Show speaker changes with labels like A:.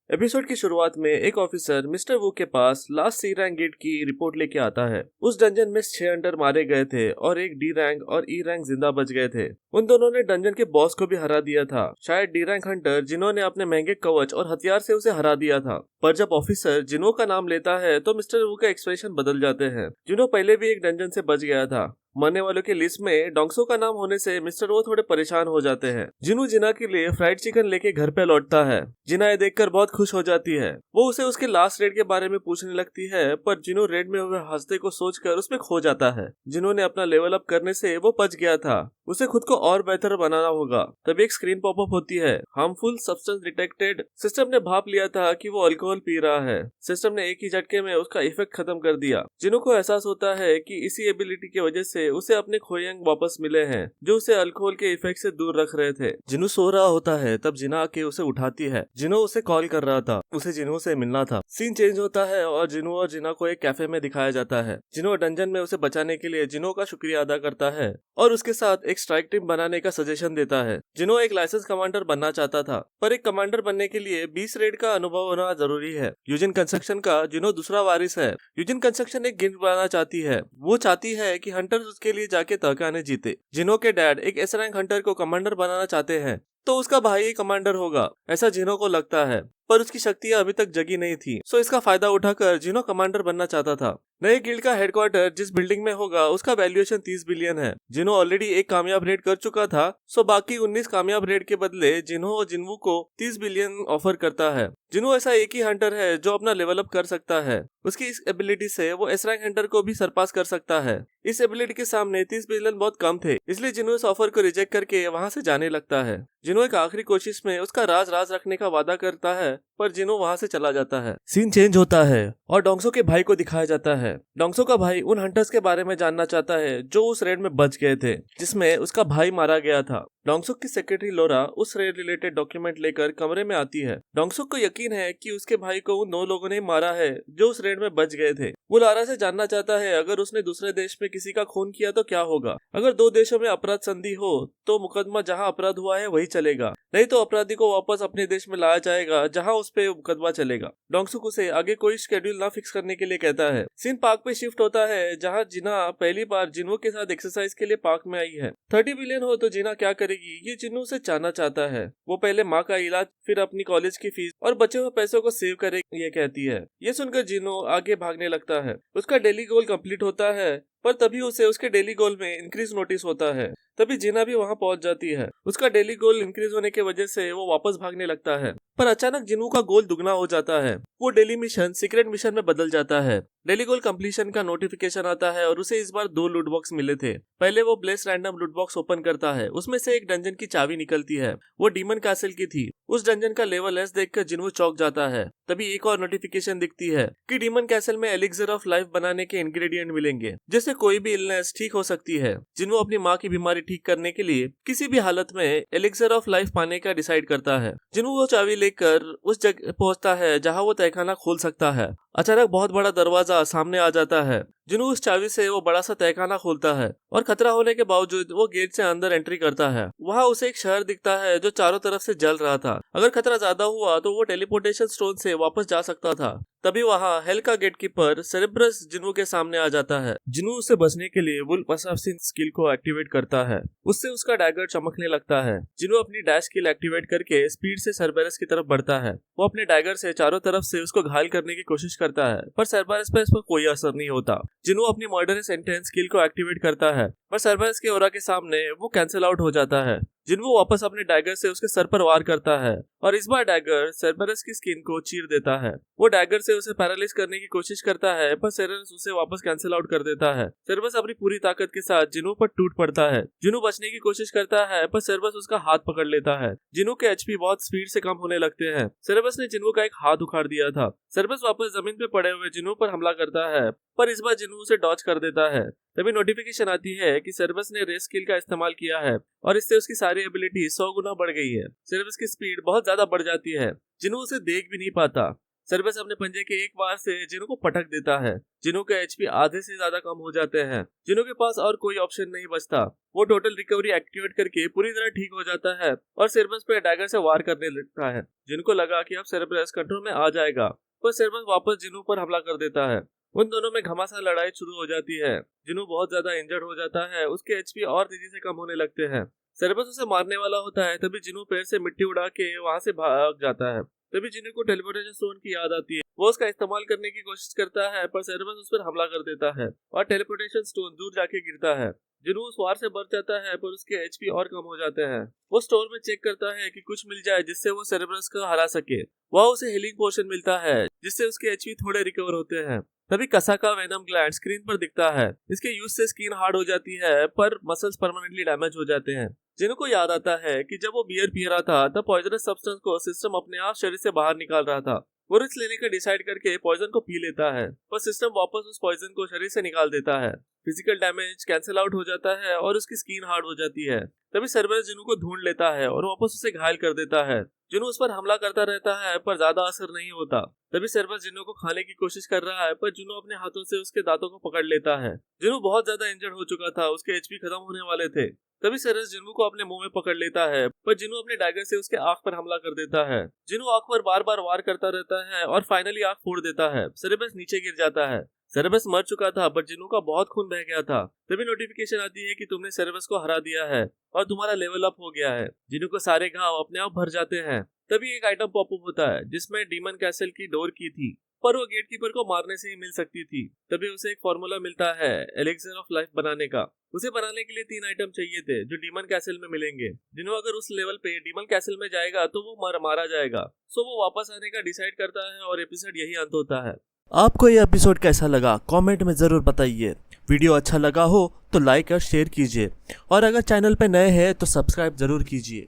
A: Episode की शुरुआत में एक ऑफिसर मिस्टर वू के पास लास्ट सी रैंक गेट की रिपोर्ट लेके आता है। उस डंजन में 6 हंटर मारे गए थे और एक डी रैंक और ई रैंक जिंदा बच गए थे। उन दोनों ने डंजन के बॉस को भी हरा दिया था, शायद डी रैंक हंटर जिन्होंने अपने महंगे कवच और हथियार से उसे हरा दिया था। पर जब ऑफिसर जिनो का नाम लेता है तो मिस्टर वू का एक्सप्रेशन बदल जाते हैं। जिनो पहले भी एक डंजन से बच गया था। मरने वालों की लिस्ट में डोंगसो का नाम होने से मिस्टर वो थोड़े परेशान हो जाते हैं। जिनू जिना के लिए फ्राइड चिकन लेके घर पे लौटता है। जिना ये देखकर बहुत खुश हो जाती है। वो उसे उसके लास्ट रेड के बारे में पूछने लगती है, पर जिनू रेड में हुए हादसे को सोचकर उसमें खो जाता है। जिनू ने अपना लेवल अप करने से वो बच गया था, उसे खुद को और बेहतर बनाना होगा। तभी एक स्क्रीन पॉपअप होती है, हार्मफुल सब्सटेंस डिटेक्टेड। सिस्टम ने भाप लिया था कि वो अल्कोहल पी रहा है। सिस्टम ने एक ही झटके में उसका इफेक्ट खत्म कर दिया। जिनू को एहसास होता है कि इसी एबिलिटी की वजह से उसे अपने खोए अंग वापस मिले हैं, जो उसे अल्कोहल के इफेक्ट से दूर रख रहे थे। जिनू सो रहा होता है, तब जिना आके उसे उठाती है। जिनू उसे कॉल कर रहा था, उसे जिनू से मिलना था। सीन चेंज होता है और जिनू और जिना को एक कैफे में दिखाया जाता है। जिनू डंजन में उसे बचाने के लिए जिनो का शुक्रिया अदा करता है और उसके साथ एक स्ट्राइक टीम बनाने का सजेशन देता है। जिनो एक लाइसेंस कमांडर बनना चाहता था, पर एक कमांडर बनने के लिए 20 रेड का अनुभव होना जरूरी है। यूजिन कंस्ट्रक्शन का जिनो दूसरा वारिस है। यूजिन कंस्ट्रक्शन एक गिल्ड बनाना चाहती है। वो चाहती है कि हंटर्स उसके लिए जाके तहखाने जीते। जिनो के डैड एक एस रैंक हंटर को कमांडर बनाना चाहते हैं, तो उसका भाई ही कमांडर होगा, ऐसा जिनो को लगता है। पर उसकी शक्तियां अभी तक जगी नहीं थी, सो इसका फायदा उठाकर जिनो कमांडर बनना चाहता था। नए गिल्ड का हेडक्वार्टर जिस बिल्डिंग में होगा उसका वैल्यूएशन 30 बिलियन है। जिनो ऑलरेडी एक कामयाब रेड कर चुका था, सो बाकी 19 कामयाब रेड के बदले जिनो और जिनवू को 30 बिलियन ऑफर करता है। जिनो ऐसा एक ही हंटर है जो अपना लेवल अप कर सकता है। उसकी इस एबिलिटी से वो एस रैंक हंटर को भी सरपास कर सकता है। इस एबिलिटी के सामने 30 बिलियन बहुत कम थे, इसलिए जिनो इस ऑफर को रिजेक्ट करके वहां से जाने लगता है। जिनो एक आखिरी कोशिश में उसका राज रखने का वादा करता है, पर जिनो वहां से चला जाता है। सीन चेंज होता है और डोंगसो के भाई को दिखाया जाता है। डोंगसो का भाई उन हंटर्स के बारे में जानना चाहता है जो उस रेड में बच गए थे, जिसमें उसका भाई मारा गया था। डोंगसो की सेक्रेटरी लोरा उस रेड रिलेटेड डॉक्यूमेंट लेकर कमरे में आती है। डोंगसो को यकीन है कि उसके भाई को उन 9 लोगों ने मारा है जो उस रेड में बच गए थे। वो लारा से जानना चाहता है, अगर उसने दूसरे देश में किसी का खून किया तो क्या होगा। अगर 2 देशों में अपराध संधि हो तो मुकदमा जहाँ अपराध हुआ है वही चलेगा, नहीं तो अपराधी को वापस अपने देश में लाया जाएगा जहाँ उस पे मुकदमा चलेगा। डोंगसुक उसे आगे कोई शेड्यूल ना फिक्स करने के लिए कहता है। सीन पार्क पे शिफ्ट होता है, जहाँ जिना पहली बार जिन्वो के साथ एक्सरसाइज के लिए पार्क में आई है। 30 बिलियन हो तो जिना क्या करेगी, ये जिन्नू से जानना चाहता है। वो पहले माँ का इलाज, फिर अपनी कॉलेज की फीस और बचे हुए पैसों को सेव करेगी, ये कहती है। ये सुनकर जिन्नू आगे भागने लगता है। उसका डेली गोल कंप्लीट होता है, पर तभी उसे उसके डेली गोल में इंक्रीज नोटिस होता है। तभी जिना भी वहां पहुंच जाती है। उसका डेली गोल इंक्रीज होने की वजह से वो वापस भागने लगता है, पर अचानक जिनू का गोल दुगना हो जाता है। वो डेली मिशन सीक्रेट मिशन में बदल जाता है। डेली गोल कंप्लीशन का नोटिफिकेशन आता है और उसे इस बार 2 लूट बॉक्स मिले थे। पहले वो ब्लेस रैंडम लूट बॉक्स ओपन करता है, उसमें से एक डंजन की चाबी निकलती है। वो डीमन कैसल की थी। उस डंजन का लेवल एस देखकर जिनू चौंक जाता है। तभी एक और नोटिफिकेशन दिखती है कि डीमन कैसल में एलिक्सर ऑफ लाइफ बनाने के इंग्रेडिएंट मिलेंगे, जिससे कोई भी इलनेस ठीक हो सकती है। जिनू अपनी माँ की बीमारी ठीक करने के लिए किसी भी हालत में एलिक्सर ऑफ लाइफ पाने का डिसाइड करता है। जिनू वो चाबी लेकर उस जगह पहुंचता है जहाँ वो तहखाना खोल सकता है। अचानक बहुत बड़ा दरवाजा सामने आ जाता है। जिनू उस चाबी से वो बड़ा सा तहखाना खोलता है और खतरा होने के बावजूद वो गेट से अंदर एंट्री करता है। वहाँ उसे एक शहर दिखता है जो चारों तरफ से जल रहा था। अगर खतरा ज्यादा हुआ तो वो टेलीपोर्टेशन स्टोन से वापस जा सकता था। तभी वहाँ हेल का गेटकीपर सेरेब्रस जिनू के सामने आ जाता है। जिनू उसे बचने के लिए वुल्फ असैसिन स्किल को एक्टिवेट करता है। उससे उसका डैगर चमकने लगता है। जिनू अपनी डैश स्किल एक्टिवेट करके स्पीड से सेरेब्रस की तरफ बढ़ता है। वो अपने डैगर से चारों तरफ से उसको घायल करने की कोशिश करता है, पर सेरेब्रस पर इस पर कोई असर नहीं होता। जिनू अपनी मर्डरस इंटेंस स्किल को एक्टिवेट करता है, पर सेरेब्रस के ऑरा के सामने वो कैंसिल आउट हो जाता है। जिनवू वापस अपने डैगर से उसके सर पर वार करता है और इस बार डैगर सेरेब्रस की स्किन को चीर देता है। वो डैगर से उसे पैरालाइज करने की कोशिश करता है, पर सेरेब्रस उसे वापस कैंसिल आउट कर देता है। सेरेब्रस अपनी पूरी ताकत के साथ जिनू पर टूट पड़ता है। जिनू बचने की कोशिश करता है, पर सेरेब्रस उसका हाथ पकड़ लेता है। जिनू के एचपी बहुत स्पीड से कम होने लगते हैं। सेरेब्रस ने जिनू का एक हाथ उखाड़ दिया था। सेरेब्रस वापस जमीन पे पड़े हुए जिनू पर हमला करता है, पर इस बार जिनू उसे डॉज कर देता है। तभी नोटिफिकेशन आती है कि सेरेब्रस ने रेस स्किल का इस्तेमाल किया है और इससे उसकी सारी एबिलिटी 100 गुना बढ़ गई है। सेरेब्रस की स्पीड बहुत ज्यादा बढ़ जाती है। जिनू उसे देख भी नहीं पाता। सेरेबस अपने पंजे के एक बार से जिनो को पटक देता है। जिनो के एचपी आधे से ज्यादा कम हो जाते हैं। जिनो के पास और कोई ऑप्शन नहीं बचता। वो टोटल रिकवरी एक्टिवेट करके पूरी तरह ठीक हो जाता है और सेरेबस पे डैगर से वार करने लगता है। जिनको लगा कि अब सेरेबस कंट्रोल में आ जाएगा, पर सेरेबस वापस जिनो पर हमला कर देता है। उन दोनों में घमासान लड़ाई शुरू हो जाती है। जिनो बहुत ज्यादा इंजर्ड हो जाता है। उसके एचपी और तेजी से कम होने लगते हैं। सेरेबस उसे मारने वाला होता है, तभी जिनो पैर से मिट्टी उड़ा के वहां से भाग जाता है। तभी जिनो को टेलीपोर्टेशन स्टोन की याद आती है। वो उसका इस्तेमाल करने की कोशिश करता है, पर सेरेबस उस पर हमला कर देता है और टेलीपोर्टेशन स्टोन दूर जाके गिरता है। जिनो उस वार से बच जाता है, पर उसके एचपी और कम हो जाते हैं। वो स्टोर में चेक करता है कि कुछ मिल जाए जिससे वो सेरेबस को हरा सके। वह उसे हीलिंग पोशन मिलता है, जिससे उसके एचपी थोड़े रिकवर होते हैं। तभी कसा का वेनम ग्लैंड स्क्रीन पर दिखता है। इसके यूज से स्किन हार्ड हो जाती है, पर मसल्स परमानेंटली डैमेज हो जाते हैं। जिनो को याद आता है कि जब वो बियर पी रहा था तब पॉइजनस सब्सटेंस को सिस्टम अपने आप शरीर से बाहर निकाल रहा था। वो रिस्क लेने का डिसाइड करके पॉइजन को पी लेता है, पर सिस्टम वापस उस पॉइजन को शरीर से निकाल देता है। फिजिकल डैमेज कैंसिल आउट हो जाता है और उसकी स्किन हार्ड हो जाती है। तभी सेरेबस जिनो को ढूंढ लेता है और वापस उसे घायल कर देता है। जिनो उस पर हमला करता रहता है, पर ज्यादा असर नहीं होता। तभी सेरेबस जिनो को खाने की कोशिश कर रहा है, पर जिनो अपने हाथों से उसके दांतों को पकड़ लेता है। जिनो बहुत ज्यादा इंजर्ड हो चुका था। उसके एचपी खत्म होने वाले थे। तभी सेरेबस जिनो को अपने मुंह में पकड़ लेता है, पर जिनो अपने डैगर से उसके आंख पर हमला कर देता है। जिनो आंख पर बार बार वार करता रहता है और फाइनली आंख फोड़ देता है। सेरेबस नीचे गिर जाता है। सेरेबस मर चुका था, पर जिनो का बहुत खून बह गया था। तभी नोटिफिकेशन आती है कि तुमने सेरेबस को हरा दिया है और तुम्हारा लेवल अप हो गया है। जिनो को सारे घाव अपने आप भर जाते हैं। तभी एक आइटम पॉपअप होता है, जिसमें डीमन कैसल की डोर की थी, पर वो गेटकीपर को मारने से ही मिल सकती थी। तभी उसे एक फॉर्मूला मिलता है एलिक्सर ऑफ लाइफ बनाने का। उसे बनाने के लिए 3 आइटम चाहिए थे, जो डीमन कैसल में मिलेंगे। जिनो अगर उस लेवल पे डीमन कैसल में जाएगा तो वो मारा जाएगा। सो वो वापस आने का डिसाइड करता है और एपिसोड यही अंत होता है।
B: आपको ये एपिसोड कैसा लगा कमेंट में ज़रूर बताइए। वीडियो अच्छा लगा हो तो लाइक और शेयर कीजिए, और अगर चैनल पे नए हैं तो सब्सक्राइब ज़रूर कीजिए।